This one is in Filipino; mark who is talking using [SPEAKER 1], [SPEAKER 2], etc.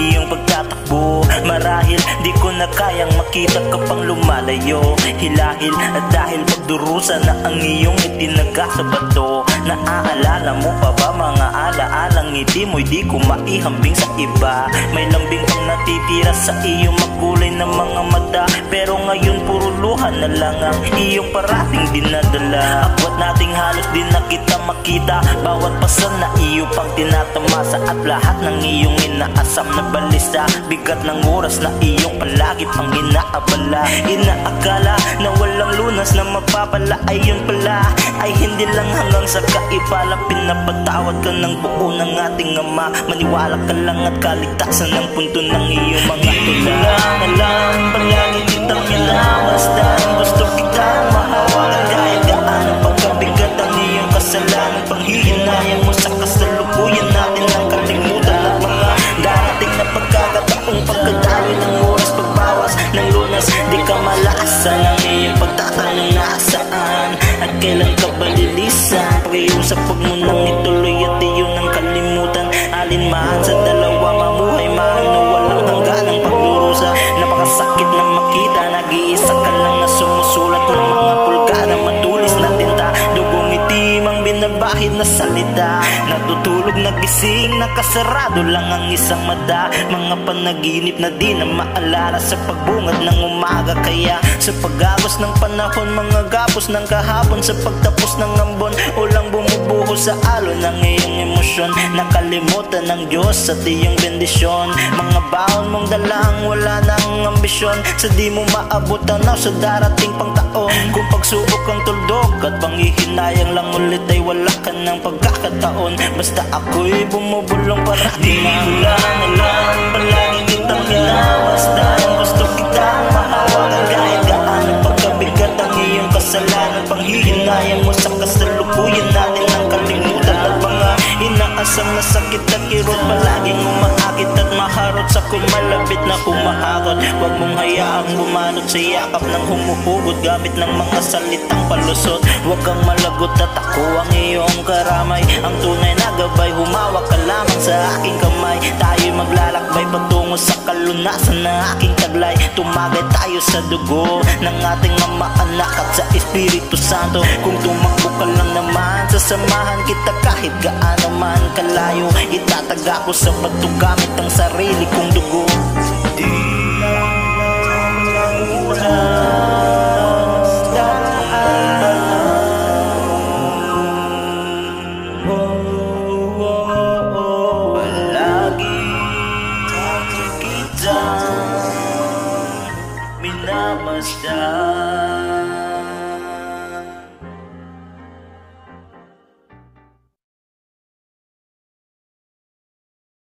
[SPEAKER 1] iyong pagtatakbo. Marahil di ko na kayang makita ka pang lumalayo. Hilahil at dahil pagdurusa na ang iyong itinaga sa bato. Naaalala mo pa ba mga alaalang ngiti mo'y di ko maihambing sa iba? May lambing pang natitira sa iyong magkulay na mga mata, pero ngayon puro luha na lang ang iyong parating dinadala. Akwat nating halos di na kita makita, bawat pasan na iyo pang tinatamasa, at lahat ng iyong inaasam na balisa. Bigat ng oras na iyong palagi pang inaabala. Inaakala na walang lunas na mapapala, ay yun pala ay hindi lang hanggang sa kaibalang. Pinapatawad ka ng buo ng ating Ama. Maniwala ka lang at kaligtasan ng punto ng iyong mga tula. Alam, palagi kitang minamasdan. Gusto kitang mahawakan kahit gaano pagkabigat ang iyong kasalanan. Panghihinayang mo sa kasalukuyan natin ang kalimutan at mga darating na pagkakataong pagkadaloy ng oras, pagbawas ng lunas. Di ka malaasan ang iyong pagtatanong nasaan at kailan ka balilisan. Pakiusap mo nang ituloy at iyon ang kalimutan. Alinman sa dalawa, mamuhay man na walang hangganang pagdurusa. Napakasakit na makita, nag-iisa ka lang na sumusulat ng mga pulgada, matulis na tinta, dugong itim ang binabahid na salita. Natutulog na gising, nakasarado lang ang isang mata. Mga panaginip na di na maalala sa pagbungad ng umaga. Kaya sa pag-agos ng panahon, mga gapos ng kahapon, sa pagtapos ng ambon, ulang bumubuho sa alon ng iyong emosyon. Nakalimutan ng Diyos at iyong bendisyon. Mga baon mong dalang wala nang ambisyon, sa di mo maabot tanaw sa darating pang taon. Kung pagsubok ang tuldok at panghihinayang lang ulit, ay wala ka ng pagkakataon. Basta ako'y bumubulong parati. Di ko lang alam, palagi kitang hinawasdan. Gusto kitang mahawakan kahit gaano pagkabigat ang iyong kasalanan. Panghihinayang mo sa kasalukuyan natin ang kalimutan at mga inaasam na sakit at kirot. Palaging umaakit at maharot sa kumalabit na humahakot. Huwag mong hayaang bumanot sa yakap ng humuhugot gamit ng mga salitang palusot. Huwag kang malagot at ako ang iyong karamay, ang tunay na gabay. Humawak ka lamang sa aking kamay, tayo'y maglalakbay patungo sa kalunasan na aking taglay. Tumagay tayo sa dugo ng ating Ama, Anak at sa Espiritu Santo. Kung tumakbo ka lang naman, sasamahan kita kahit gaano man kalayo. Itataga ko sa bato gamit ang sarili kong dugo. Di palagi kita minamasdan.